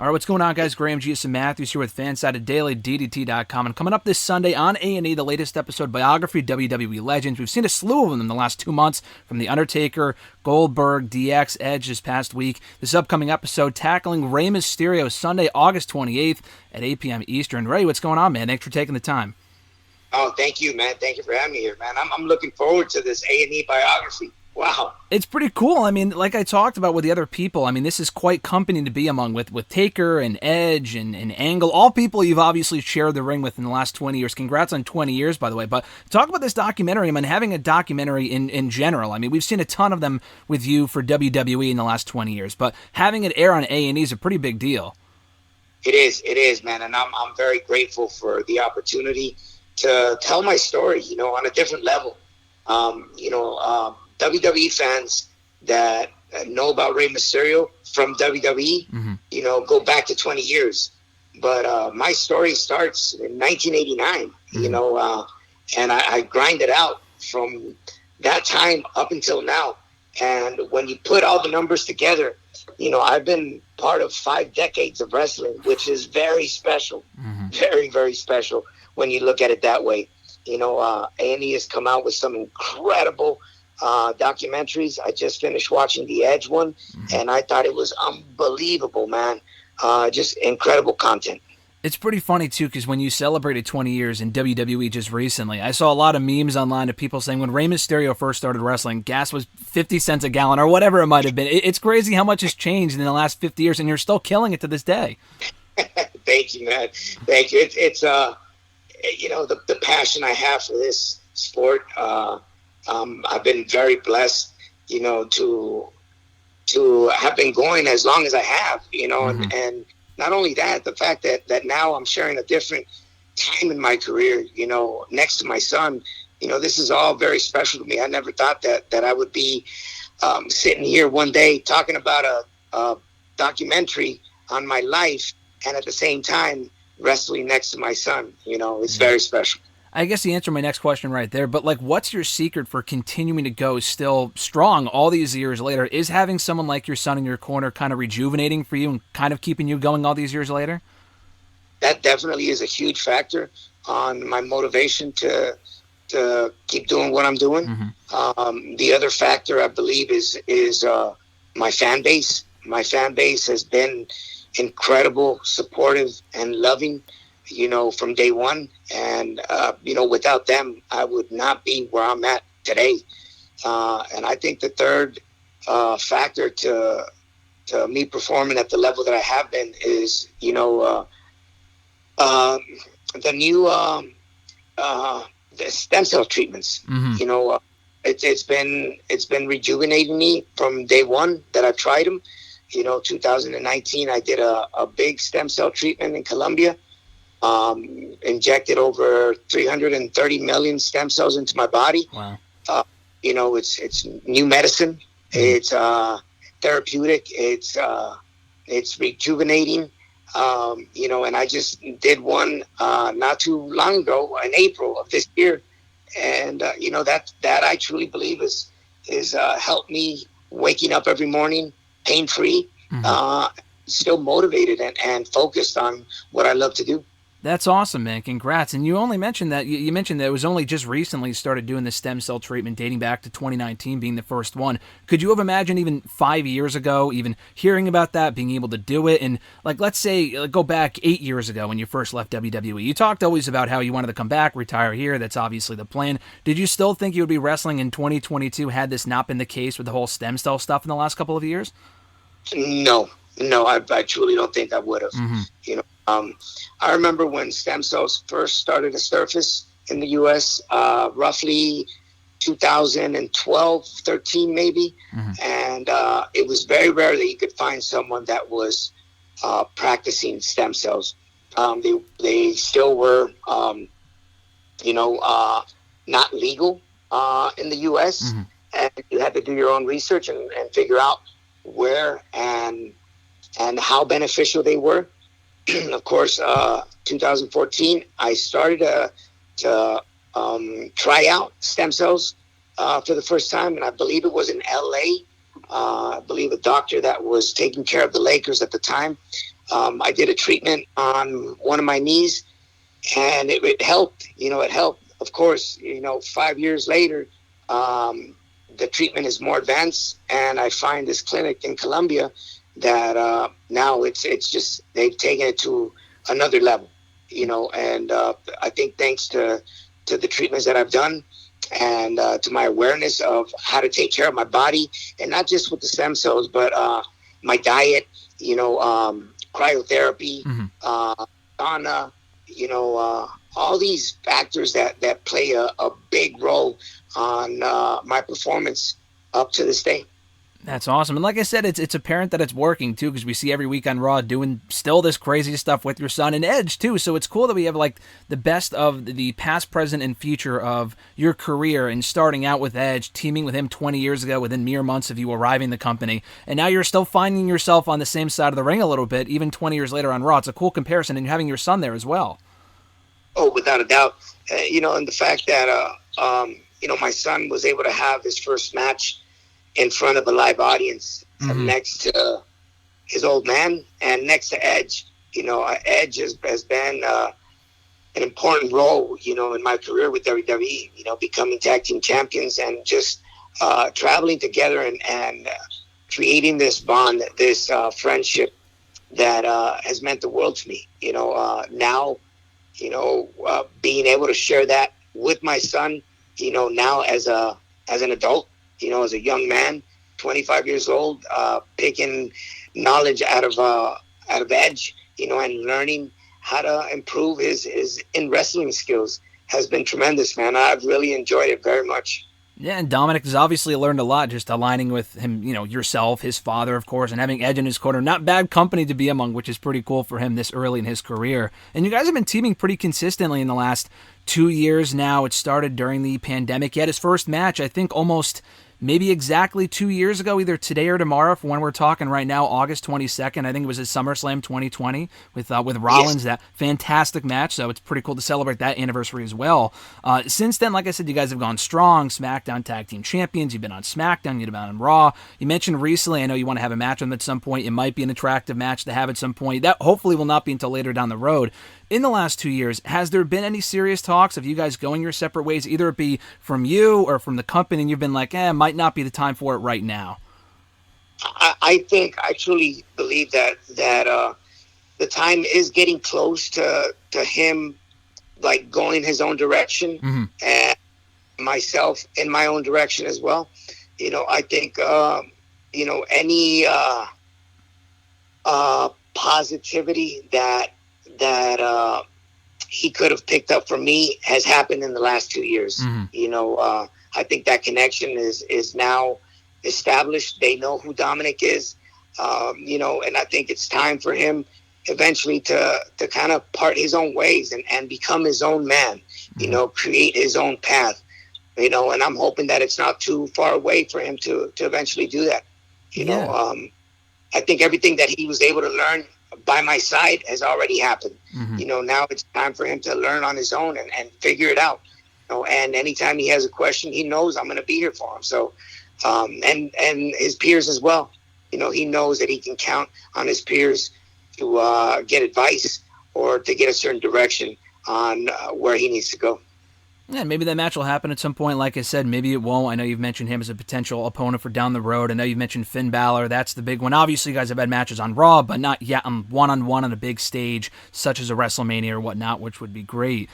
All right, what's going on, guys? Graham G. Matthews here with FanSided Daily DDT.com. And coming up this Sunday on A&E, the latest episode, Biography WWE Legends. We've seen a slew of them in the last 2 months, from The Undertaker, Goldberg, DX, Edge this past week. This upcoming episode tackling Rey Mysterio, Sunday, August 28th at 8 p.m. Eastern. Ray, what's going on, man? Thanks for taking the time. Oh, thank you, man. Thank you for having me here, man. I'm looking forward to this A&E biography. Wow. It's pretty cool. I mean, like I talked about with the other people, I mean, this is quite company to be among with Taker and Edge and Angle, all people you've obviously shared the ring with in the last 20 years. Congrats on 20 years, by the way. But talk about this documentary. I mean, having a documentary in general. I mean, we've seen a ton of them with you for WWE in the last 20 years, but having it air on A&E is a pretty big deal. It is, man. And I'm very grateful for the opportunity to tell my story, on a different level. WWE fans that know about Rey Mysterio from WWE, go back to 20 years. But my story starts in 1989, and I grinded out from that time up until now. And when you put all the numbers together, I've been part of 5 decades of wrestling, which is very special, very, very special when you look at it that way. A&E has come out with some incredible documentaries. I just finished watching the Edge one, and I thought it was unbelievable, man. Just incredible content. It's pretty funny, too, because when you celebrated 20 years in WWE just recently, I saw a lot of memes online of people saying when Rey Mysterio first started wrestling, gas was 50 cents a gallon or whatever it might have been. It's crazy how much has changed in the last 50 years, and you're still killing it to this day. Thank you, man. Thank you. It's the passion I have for this sport. I've been very blessed, to have been going as long as I have, and not only that, the fact that now I'm sharing a different time in my career, next to my son, this is all very special to me. I never thought that I would be sitting here one day talking about a documentary on my life and at the same time wrestling next to my son. It's very special. I guess you answered my next question right there, but what's your secret for continuing to go still strong all these years later? Is having someone like your son in your corner kind of rejuvenating for you and kind of keeping you going all these years later? That definitely is a huge factor on my motivation to keep doing what I'm doing. The other factor, I believe, is my fan base. My fan base has been incredible, supportive, and loving, from day one. And, without them, I would not be where I'm at today. And I think the third factor to me performing at the level that I have been is, the new the stem cell treatments. It's been rejuvenating me from day one that I've tried them. 2019, I did a big stem cell treatment in Colombia. Injected over 330 million stem cells into my body. Wow. It's new medicine. It's therapeutic. It's rejuvenating. And I just did one not too long ago in April of this year, and that I truly believe is helped me waking up every morning pain free, still motivated and focused on what I love to do. That's awesome, man. Congrats. And you only mentioned that, you mentioned that it was only just recently started doing the stem cell treatment, dating back to 2019 being the first one. Could you have imagined even 5 years ago, even hearing about that, being able to do it? And let's say, go back 8 years ago when you first left WWE. You talked always about how you wanted to come back, retire here. That's obviously the plan. Did you still think you would be wrestling in 2022 had this not been the case with the whole stem cell stuff in the last couple of years? No, I truly don't think I would have. I remember when stem cells first started to surface in the U.S., roughly 2012, 13 maybe. And it was very rare that you could find someone that was practicing stem cells. They still were, not legal in the U.S. And you had to do your own research and figure out where and how beneficial they were. Of course, 2014, I started to try out stem cells for the first time, and I believe it was in LA. I believe a doctor that was taking care of the Lakers at the time I did a treatment on one of my knees, and it helped. It helped. Of course, 5 years later, the treatment is more advanced, and I find this clinic in Colombia that now it's just they've taken it to another level. And I think thanks to the treatments that I've done and to my awareness of how to take care of my body, and not just with the stem cells, but my diet, cryotherapy, sauna, all these factors that play a big role on my performance up to this day. That's awesome. And like I said, it's apparent that it's working, too, because we see every week on Raw doing still this crazy stuff with your son and Edge, too. So it's cool that we have, like, the best of the past, present, and future of your career, and starting out with Edge, teaming with him 20 years ago within mere months of you arriving the company. And now you're still finding yourself on the same side of the ring a little bit, even 20 years later on Raw. It's a cool comparison, and having your son there as well. Oh, without a doubt. And the fact that, my son was able to have his first match in front of a live audience next to his old man and next to Edge. Edge has been an important role, in my career with WWE, becoming tag team champions and just traveling together and creating this bond, this friendship that has meant the world to me. Now, being able to share that with my son, now as an adult, as a young man, 25 years old, picking knowledge out of Edge, and learning how to improve his in wrestling skills has been tremendous, man. I've really enjoyed it very much. Yeah, and Dominik has obviously learned a lot just aligning with him, yourself, his father, of course, and having Edge in his corner. Not bad company to be among, which is pretty cool for him this early in his career. And you guys have been teaming pretty consistently in the last 2 years now. It started during the pandemic. He had his first match, I think, almost maybe exactly 2 years ago, either today or tomorrow, for when we're talking right now, August 22nd. I think it was at SummerSlam 2020 with Rollins, that fantastic match. So it's pretty cool to celebrate that anniversary as well. Since then, like I said, you guys have gone strong. SmackDown Tag Team Champions. You've been on SmackDown. You've been on Raw. You mentioned recently, I know you want to have a match with them at some point. It might be an attractive match to have at some point. That hopefully will not be until later down the road. In the last 2 years, has there been any serious talks of you guys going your separate ways, either it be from you or from the company, and you've been like, might not be the time for it right now? I truly believe that the time is getting close to him, like, going his own direction, and myself in my own direction as well. I think, any positivity that he could have picked up from me has happened in the last 2 years. I think that connection is now established. They know who Dominik is, and I think it's time for him eventually to kind of part his own ways and become his own man, create his own path, and I'm hoping that it's not too far away for him to eventually do that. I think everything that he was able to learn by my side has already happened. Now it's time for him to learn on his own and figure it out. And anytime he has a question, he knows I'm going to be here for him. So, and his peers as well. He knows that he can count on his peers to get advice or to get a certain direction on where he needs to go. Yeah, maybe that match will happen at some point. Like I said, maybe it won't. I know you've mentioned him as a potential opponent for down the road. I know you've mentioned Finn Balor. That's the big one. Obviously, you guys have had matches on Raw, but not yet on one-on-one on a big stage, such as a WrestleMania or whatnot, which would be great.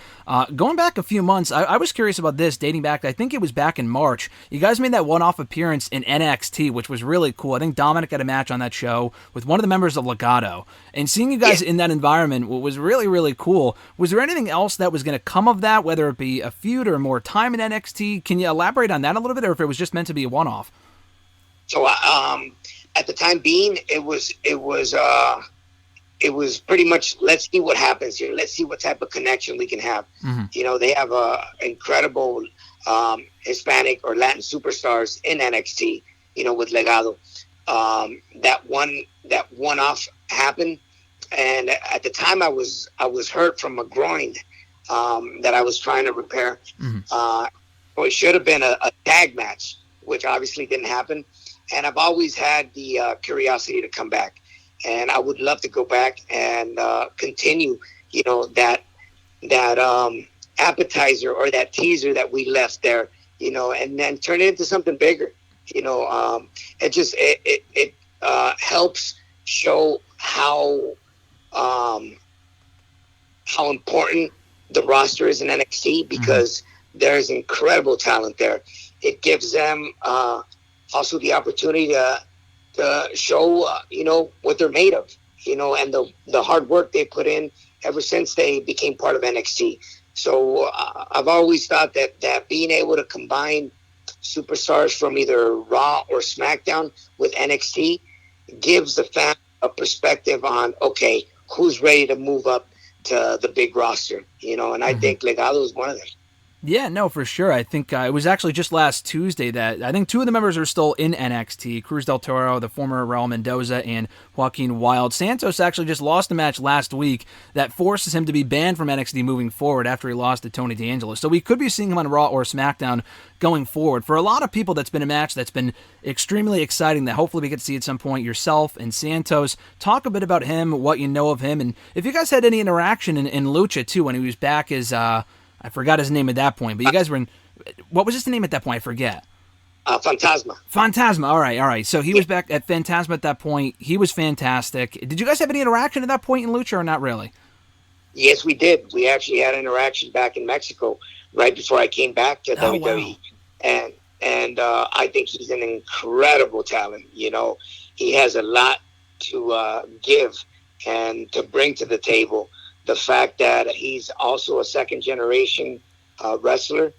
Going back a few months, I was curious about this, dating back, I think it was back in March. You guys made that one-off appearance in NXT, which was really cool. I think Dominik had a match on that show with one of the members of Legado. And seeing you guys in that environment was really, really cool. Was there anything else that was going to come of that, whether it be a feud or more time in NXT? Can you elaborate on that a little bit, or if it was just meant to be a one-off? So at the time being, it was pretty much, let's see what happens here. Let's see what type of connection we can have. They have incredible Hispanic or Latin superstars in NXT, with Legado. That one-off happened. And at the time I was hurt from a groin that I was trying to repair. It should have been a tag match, which obviously didn't happen. And I've always had the curiosity to come back. and I would love to go back and continue, that appetizer or that teaser that we left there, and then turn it into something bigger. It helps show how important the roster is in NXT, because there's incredible talent there. It gives them also the opportunity to show, what they're made of, and the hard work they put in ever since they became part of NXT. So I've always thought that being able to combine superstars from either Raw or SmackDown with NXT gives the fan a perspective on, okay, who's ready to move up to the big roster, and I think Legado is one of them. Yeah, no, for sure. I think it was actually just last Tuesday that I think two of the members are still in NXT. Cruz del Toro, the former Raul Mendoza, and Joaquin Wilde. Santos actually just lost a match last week that forces him to be banned from NXT moving forward after he lost to Tony D'Angelo. So we could be seeing him on Raw or SmackDown going forward. For a lot of people, that's been a match that's been extremely exciting that hopefully we get to see at some point. Yourself and Santos, talk a bit about him, what you know of him, and if you guys had any interaction in Lucha, too, when he was back as... I forgot his name at that point, but you guys were in... What was his name at that point? I forget. Fantasma. Fantasma, all right. So he was back at Fantasma at that point. He was fantastic. Did you guys have any interaction at that point in Lucha or not really? Yes, we did. We actually had an interaction back in Mexico right before I came back to WWE. Wow. And I think he's an incredible talent. He has a lot to give and to bring to the table. The fact that he's also a second generation wrestler,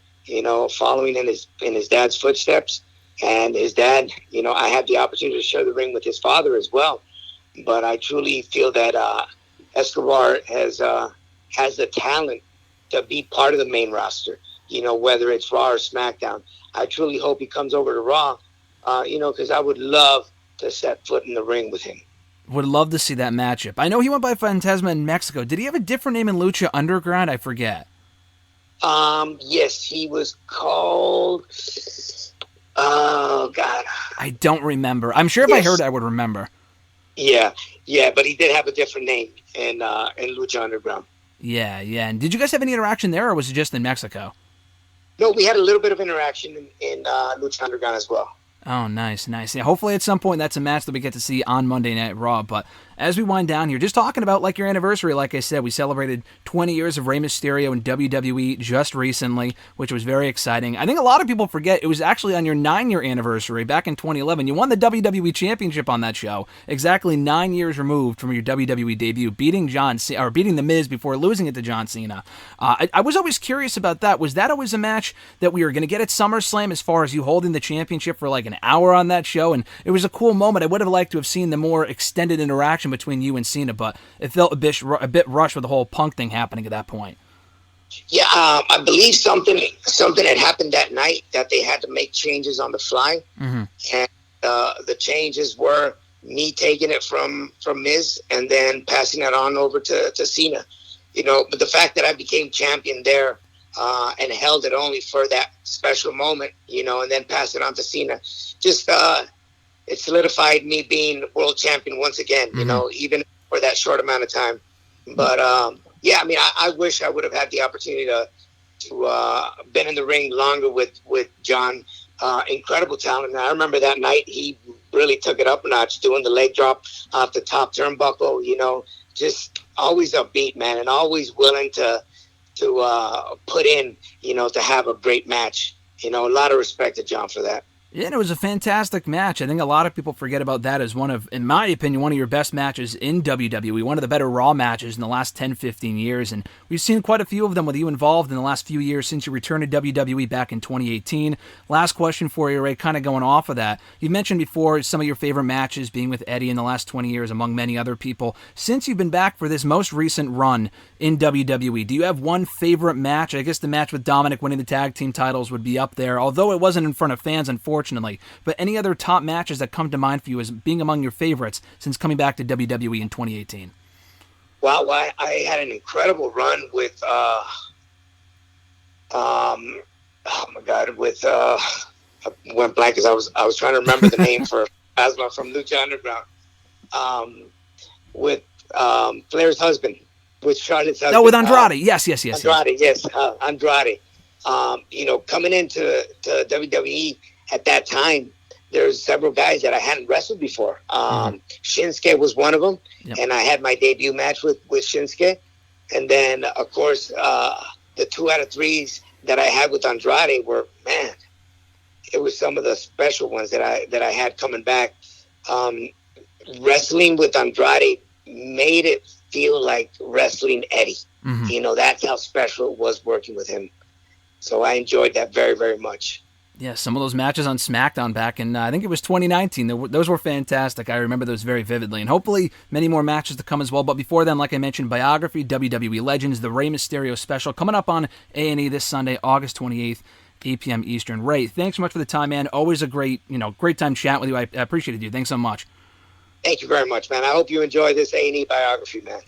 following in his dad's footsteps, and his dad, I had the opportunity to share the ring with his father as well. But I truly feel that Escobar has the talent to be part of the main roster, whether it's Raw or SmackDown. I truly hope he comes over to Raw, because I would love to set foot in the ring with him. Would love to see that matchup. I know he went by Fantasma in Mexico. Did he have a different name in Lucha Underground? I forget. Yes, he was called... Oh, God. I don't remember. I'm sure if I heard it, I would remember. Yeah, but he did have a different name in Lucha Underground. Yeah. And did you guys have any interaction there, or was it just in Mexico? No, we had a little bit of interaction in Lucha Underground as well. Oh, nice. Yeah, hopefully at some point that's a match that we get to see on Monday Night Raw. But as we wind down here, just talking about your anniversary, like I said, we celebrated 20 years of Rey Mysterio in WWE just recently, which was very exciting. I think a lot of people forget it was actually on your 9-year anniversary back in 2011. You won the WWE Championship on that show, exactly 9 years removed from your WWE debut, beating The Miz before losing it to John Cena. I was always curious about that. Was that always a match that we were going to get at SummerSlam, as far as you holding the championship for like an hour on that show? And it was a cool moment. I would have liked to have seen the more extended interaction between you and Cena, but it felt a bit rushed with the whole Punk thing happening at that point. Yeah, I believe something had happened that night that they had to make changes on the fly, and the changes were me taking it from Miz and then passing it on over to Cena. But the fact that I became champion there and held it only for that special moment, and then passed it on to Cena, just it solidified me being world champion once again, even for that short amount of time. But I wish I would have had the opportunity to been in the ring longer with John. Incredible talent. And I remember that night he really took it up a notch, doing the leg drop off the top turnbuckle. Just always upbeat, man, and always willing to put in, to have a great match. A lot of respect to John for that. Yeah, and it was a fantastic match. I think a lot of people forget about that as one of, in my opinion, one of your best matches in WWE, one of the better Raw matches in the last 10, 15 years, and we've seen quite a few of them with you involved in the last few years since you returned to WWE back in 2018. Last question for you, Ray, kind of going off of that. You mentioned before some of your favorite matches being with Eddie in the last 20 years, among many other people. Since you've been back for this most recent run in WWE, do you have one favorite match? I guess the match with Dominik winning the tag team titles would be up there, although it wasn't in front of fans, unfortunately. But any other top matches that come to mind for you as being among your favorites since coming back to WWE in 2018? Well, I had an incredible run with, I went blank because I was trying to remember the name for Asma from Lucha Underground. Flair's husband, with Charlotte's husband. Oh, with Andrade. Yes. Andrade, yes. Andrade. Coming into WWE at that time, there's several guys that I hadn't wrestled before. Shinsuke was one of them, and I had my debut match with Shinsuke. And then, of course, the 2 out of 3s that I had with Andrade were, man, it was some of the special ones that I had coming back. Wrestling with Andrade made it feel like wrestling Eddie. That's how special it was working with him. So I enjoyed that very, very much. Yeah, some of those matches on SmackDown back in, I think it was 2019, those were fantastic. I remember those very vividly. And hopefully many more matches to come as well. But before then, like I mentioned, Biography, WWE Legends, the Rey Mysterio special, coming up on A&E this Sunday, August 28th, 8 p.m. Eastern. Ray, thanks so much for the time, man. Always a great time chatting with you. I appreciate it, dude. Thanks so much. Thank you very much, man. I hope you enjoy this A&E Biography, man.